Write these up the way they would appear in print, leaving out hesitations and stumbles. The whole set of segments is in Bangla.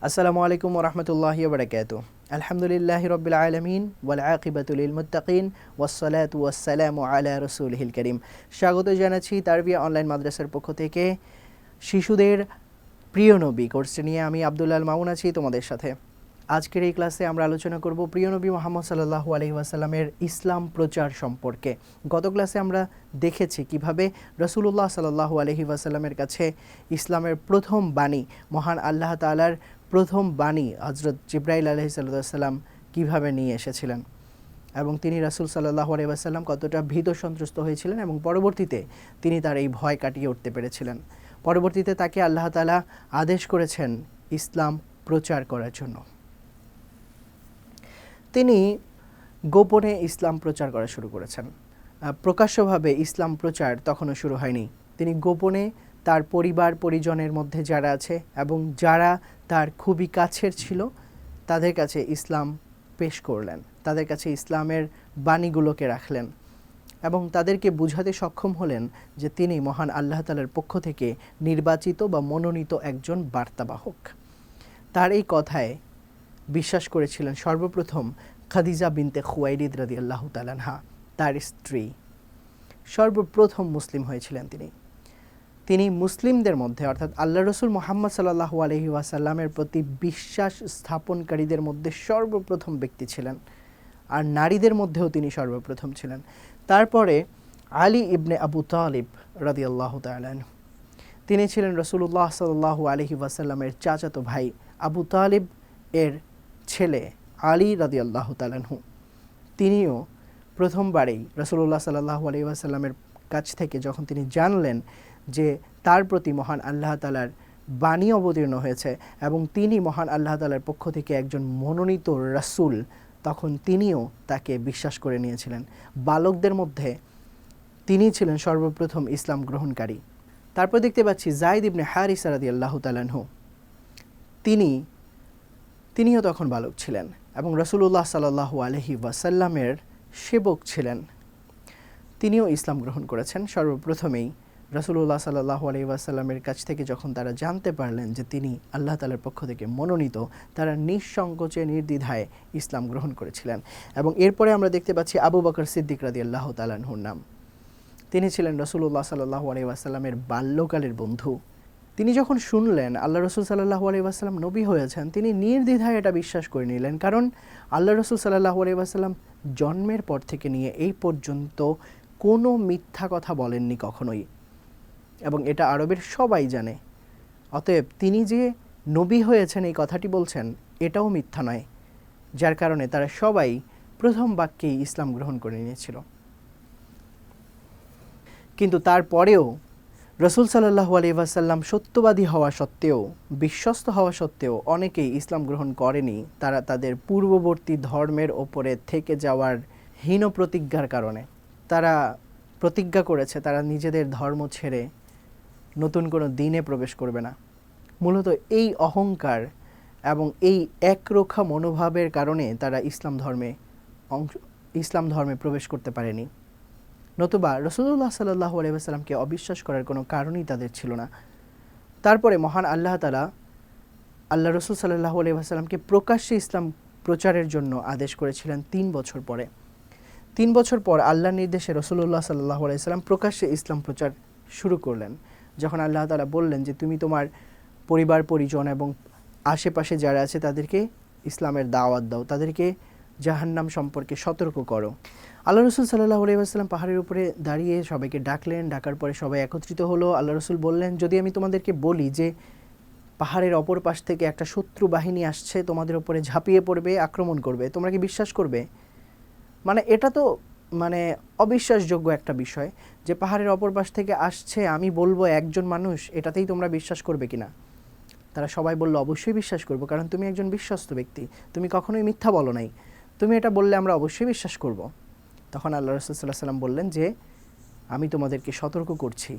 আসসালামু আলাইকুম ওয়া রাহমাতুল্লাহি ওয়া বারাকাতুহু। আলহামদুলিল্লাহি রাব্বিল আলামিন ওয়াল আকিবাতু লিল মুত্তাকিন ওয়াসসালাতু ওয়াসসালামু আলা রাসূলিহিল কারীম। স্বাগত জানাচ্ছি তারবিয়া অনলাইন মাদ্রাসার পক্ষ থেকে শিশুদের প্রিয় নবী কোর্সটি নিয়ে আমি আব্দুল্লাহ আল মামুন আছি তোমাদের সাথে। আজকের এই ক্লাসে আমরা আলোচনা করব প্রিয় নবী মুহাম্মদ সাল্লাল্লাহু আলাইহি ওয়াসাল্লামের ইসলাম প্রচার সম্পর্কে। গত ক্লাসে আমরা দেখেছি কিভাবে রাসূলুল্লাহ সাল্লাল্লাহু আলাইহি ওয়াসাল্লামের কাছে ইসলামের প্রথম বাণী, মহান আল্লাহ তাআলার প্রথম বাণী হযরত জিবরাইল আলাইহিস সালাম কীভাবে নিয়ে এসেছিলেন এবং তিনি রাসূল সাল্লাল্লাহু আলাইহি ওয়াসাল্লাম কতটা ভীত সন্ত্রস্ত হয়েছিলেন এবং পরবর্তীতে তিনি তার এই ভয় কাটিয়ে উঠতে পেরেছিলেন। পরবর্তীতে তাকে আল্লাহ তাআলা আদেশ করেছেন ইসলাম প্রচার করার জন্য। তিনি গোপনে ইসলাম প্রচার করা শুরু করেছেন। প্রকাশ্যভাবে ইসলাম প্রচার তখনও শুরু হয়নি। তিনি গোপনে তার পরিবার পরিজনের মধ্যে যারা আছে এবং যারা তার খুবই কাছের ছিল তাদের কাছে ইসলাম পেশ করলেন, তাদের কাছে ইসলামের বাণীগুলোকে রাখলেন এবং তাদেরকে বুঝাতে সক্ষম হলেন যে তিনি মহান আল্লাহ তাআলার পক্ষ থেকে নির্বাচিত বা মনোনীত একজন বার্তাবাহক। তার এই কথায় বিশ্বাস করেছিলেন সর্বপ্রথম খাদিজা বিনতে খুয়াইলিদ রাদিয়াল্লাহু তাআলা আনহা, তার স্ত্রী। সর্বপ্রথম মুসলিম হয়েছিলেন তিনি মুসলিমদের মধ্যে অর্থাৎ আল্লাহ রসুল মুহাম্মদ সাল্লাল্লাহু আলাইহি ওয়াসাল্লামের প্রতি বিশ্বাস স্থাপনকারীদের মধ্যে সর্বপ্রথম ব্যক্তি ছিলেন, আর নারীদের মধ্যেও তিনি সর্বপ্রথম ছিলেন। তারপরে আলী ইবনে আবু তালিব রাদিয়াল্লাহু তাআলা আনহু, তিনি ছিলেন রাসূলুল্লাহ সাল্লাল্লাহু আলাইহি ওয়াসাল্লামের চাচাতো ভাই আবু তালিব এর ছেলে আলী রাদিয়াল্লাহু তাআলা আনহু। তিনিও প্রথমবারেই রাসূলুল্লাহ সাল্লাল্লাহু আলাইহি ওয়াসাল্লামের কাছ থেকে যখন তিনি জানলেন যে তার প্রতি মহান আল্লাহ তাআলার বাণী অবতীর্ণ হয়েছে এবং তিনি মহান আল্লাহ তাআলার পক্ষ থেকে একজন মনোনীত রাসূল, তখন তিনিও তাকে বিশ্বাস করে নিয়েছিলেন। বালকদের মধ্যে তিনি ছিলেন সর্বপ্রথম ইসলাম গ্রহণকারী। তারপর দেখতে পাচ্ছি যায়েদ ইবনে হারিসা রাদিয়াল্লাহু তাআলা আনহু, তিনিও তখন বালক ছিলেন এবং রাসূলুল্লাহ সাল্লাল্লাহু আলাইহি ওয়াসাল্লামের সেবক ছিলেন। তিনিও ইসলাম গ্রহণ করেছেন সর্বপ্রথমেই। রাসূলুল্লাহ সাল্লাল্লাহু আলাইহি ওয়াসাল্লামের কাছ থেকে যখন তারা জানতে পারলেন যে তিনি আল্লাহ তাআলার পক্ষ থেকে মনোনীত, তারা নিঃসংকোচে নির্দ্বিধায় ইসলাম গ্রহণ করেছিলেন। এবং এরপরে আমরা দেখতে পাচ্ছি আবু বকর সিদ্দিক রাদিয়াল্লাহু তাআলা আনহুর নাম। তিনি ছিলেন রাসূলুল্লাহ সাল্লাল্লাহু আলাইহি ওয়াসাল্লামের বাল্যকালের বন্ধু। তিনি যখন শুনলেন আল্লাহ রসুল সাল্লাল্লাহু আলাইহি ওয়াসাল্লাম নবী হয়েছেন, তিনি নির্দ্বিধায় এটা বিশ্বাস করে নিলেন, কারণ আল্লাহ রসুল সাল্লাল্লাহু আলাইহি ওয়াসাল্লাম জন্মের পর থেকে নিয়ে এই পর্যন্ত কোনো মিথ্যা কথা বলেননি কখনোই, এবং এটা আরবের সবাই জানে। অতএব তিনি যে নবী হয়েছেন এই কথাটি বলছেন এটাও মিথ্যা নয়, যার কারণে তারা সবাই প্রথম বাক্যেই ইসলাম গ্রহণ করে নিয়েছিল। কিন্তু তারপরেও রাসূল সাল্লাল্লাহু আলাইহি ওয়াসাল্লাম সত্যবাদী হওয়া সত্ত্বেও, বিশ্বস্ত হওয়া সত্ত্বেও অনেকেই ইসলাম গ্রহণ করেনি। তারা তাদের পূর্ববর্তী ধর্মের ওপরে থেকে যাওয়ার হীন প্রতিজ্ঞার কারণে তারা প্রতিজ্ঞা করেছে তারা নিজেদের ধর্ম ছেড়ে নতুন কোনো দিনে প্রবেশ করবে না। মূলত এই অহংকার এবং এই একরোখা মনোভাবের কারণে তারা ইসলাম ধর্মে প্রবেশ করতে পারেনি। নতুবা রাসূলুল্লাহ সাল্লাল্লাহু আলাইহি ওয়াসাল্লামকে অবিশ্বাস করার কোনো কারণই তাদের ছিল না। তারপরে মহান আল্লাহ তাআলা আল্লাহ রসুল সাল্লাল্লাহু আলাইহি ওয়াসাল্লামকে প্রকাশ্যে ইসলাম প্রচারের জন্য আদেশ করেছিলেন 3 বছর পরে। 3 বছর পর আল্লাহর নির্দেশে রাসূলুল্লাহ সাল্লাল্লাহু আলাইহি ওয়াসাল্লাম প্রকাশ্যে ইসলাম প্রচার শুরু করলেন। যখন আল্লাহ তাআলা বললেন যে তুমি তোমার পরিবার পরিজন এবং আশেপাশে যারা আছে তাদেরকে ইসলামের দাওয়াত দাও, তাদেরকে জাহান্নাম সম্পর্কে সতর্ক করো। আল্লাহ রসুল সাল্লাল্লাহু আলাইহি ওয়াসাল্লাম পাহাড়ের উপরে দাঁড়িয়ে সবাইকে ডাকলেন। ডাকার পরে সবাই একত্রিত হলো। আল্লাহ রসুল বললেন, যদি আমি তোমাদেরকে বলি যে পাহাড়ের অপর পাশ থেকে একটা শত্রু বাহিনী আসছে, তোমাদের উপরে ঝাঁপিয়ে পড়বে, আক্রমণ করবে, তোমরা কি বিশ্বাস করবে? এটা তো অবিশ্বাসযোগ্য একটা বিষয় যে পাহাড়ের অপর পাশ থেকে আসছে, আমি বলবো একজন মানুষ, এটাতেই তোমরা বিশ্বাস করবে কিনা? তারা সবাই বলল, অবশ্যই বিশ্বাস করবো, কারণ তুমি একজন বিশ্বস্ত ব্যক্তি, তুমি কখনোই মিথ্যা বলো নাই, তুমি এটা বললে আমরা অবশ্যই বিশ্বাস করব। তখন আল্লাহ রাসূল সাল্লাল্লাহু আলাইহি ওয়াসাল্লাম বললেন যে আমি তোমাদেরকে সতর্ক করছি।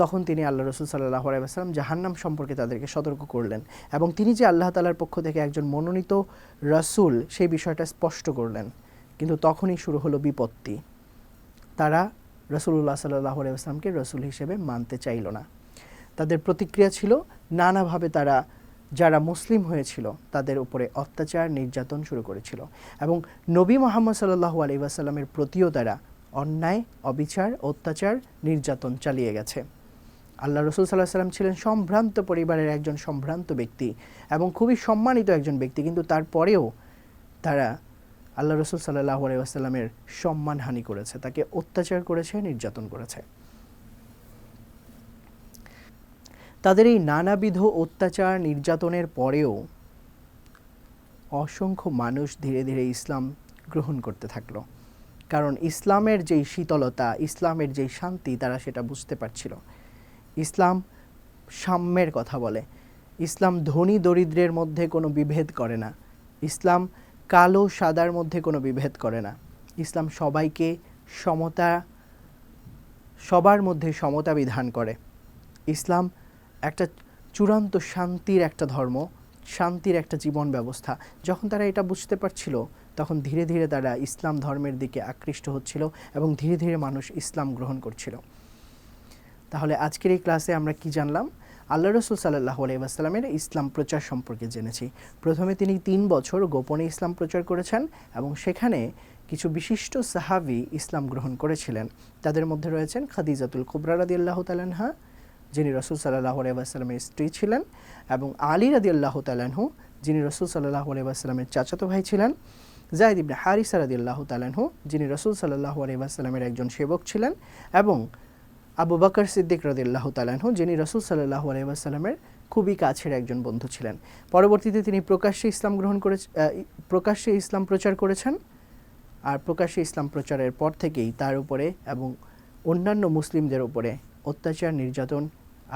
তখন তিনি আল্লাহ রসুল সাল্লাল্লাহু আলাইহি ওয়াসাল্লাম জাহান্নাম সম্পর্কে তাদেরকে সতর্ক করলেন এবং তিনি যে আল্লাহ তাআলার পক্ষ থেকে একজন মনোনীত রাসূল সেই বিষয়টা স্পষ্ট করলেন। কিন্তু তখনই শুরু হলো বিপত্তি। তারা রাসূলুল্লাহ সাল্লাল্লাহু আলাইহি ওয়াসাল্লামকে রাসূল হিসেবে মানতে চাইল না। তাদের প্রতিক্রিয়া ছিল নানাভাবে তারা যারা মুসলিম হয়েছিল তাদের উপরে অত্যাচার নির্যাতন শুরু করেছিল এবং নবী মুহাম্মদ সাল্লাল্লাহু আলাইহি ওয়াসাল্লামের প্রতিও তারা অন্যায়, অবিচার, অত্যাচার, নির্যাতন চালিয়ে গেছে। আল্লাহ রসুল সাল্লাল্লাহু আলাইহি ওয়াসাল্লাম ছিলেন সম্ভ্রান্ত পরিবারের একজন সম্ভ্রান্ত ব্যক্তি এবং খুবই সম্মানিত একজন ব্যক্তি, কিন্তু তারপরেও তারা আল্লাহ রসুল সাল্লাল্লাহু আলাইহি ওয়াসাল্লামের সম্মানহানি করেছে, তাকে অত্যাচার করেছে, নির্যাতন করেছে। তাদের এই নানাবিধ অত্যাচার নির্যাতনের পরেও অসংখ্য মানুষ ধীরে ধীরে ইসলাম গ্রহণ করতে থাকলো, কারণ ইসলামের যেই শীতলতা, ইসলামের যেই শান্তি, তারা সেটা বুঝতে পারছিল। ইসলাম সাম্যের কথা বলে, ইসলাম ধনী দরিদ্রের মধ্যে কোনো বিভেদ করে না, ইসলাম কালো সাদার মধ্যে কোনো বিভেদ করে না, ইসলাম সবাইকে সবার মধ্যে সমতা বিধান করে। ইসলাম একটা চূড়ান্ত শান্তির একটা ধর্ম, শান্তির একটা জীবন ব্যবস্থা। যখন তারা এটা বুঝতে পারছিল, তখন ধীরে ধীরে তারা ইসলাম ধর্মের দিকে আকৃষ্ট হচ্ছিল এবং ধীরে ধীরে মানুষ ইসলাম গ্রহণ করছিল। তাহলে আজকের এই ক্লাসে আমরা কি জানলাম? আল্লাহ রসুল সাল্লাল্লাহু আলাইহি ওয়াসাল্লামের ইসলাম প্রচার সম্পর্কে জেনেছি। প্রথমে তিনি 3 বছর গোপনে ইসলাম প্রচার করেছেন এবং সেখানে কিছু বিশিষ্ট সাহাবী ইসলাম গ্রহণ করেছিলেন। তাদের মধ্যে রয়েছেন খাদিজাতুল কুবরা রাদিয়াল্লাহু তাআলা আনহা, যিনি রসুল সাল্লাল্লাহু আলাইহি ওয়াসাল্লামের স্ত্রী ছিলেন, এবং আলী রাদিয়াল্লাহু তাআলা আনহু, যিনি রসুল সাল্লাল্লাহু আলাইহি ওয়াসাল্লামের চাচাতো ভাই ছিলেন, যায়েদ ইবনে হারিসা রাদিয়াল্লাহু তাআলা আনহু, যিনি রসুল সাল্লাল্লাহু আলাইহি ওয়াসাল্লামের একজন সেবক ছিলেন, এবং আবু বকর সিদ্দিক রাদিয়াল্লাহু তাআলা আনহু, যিনি রসুল সাল্লাল্লাহু আলাইহি ওয়াসাল্লামের খুবই কাছের একজন বন্ধু ছিলেন। পরবর্তীতে তিনি প্রকাশ্যে ইসলাম প্রচার করেছেন, আর প্রকাশ্যে ইসলাম প্রচারের পর থেকেই তার উপরে এবং অন্যান্য মুসলিমদের উপরে অত্যাচার নির্যাতন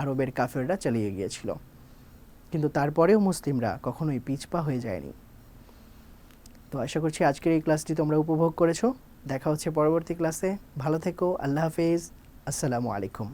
আরবের কাফেররা চালিয়ে গিয়েছিল, কিন্তু তারপরেও মুসলিমরা কখনোই পিছপা হয়ে যায়নি। তো আশা করছি আজকের এই ক্লাসটি তোমরা উপভোগ করেছো। দেখা হচ্ছে পরবর্তী ক্লাসে। ভালো থেকো। আল্লাহ হাফেজ। আসসালামু আলাইকুম।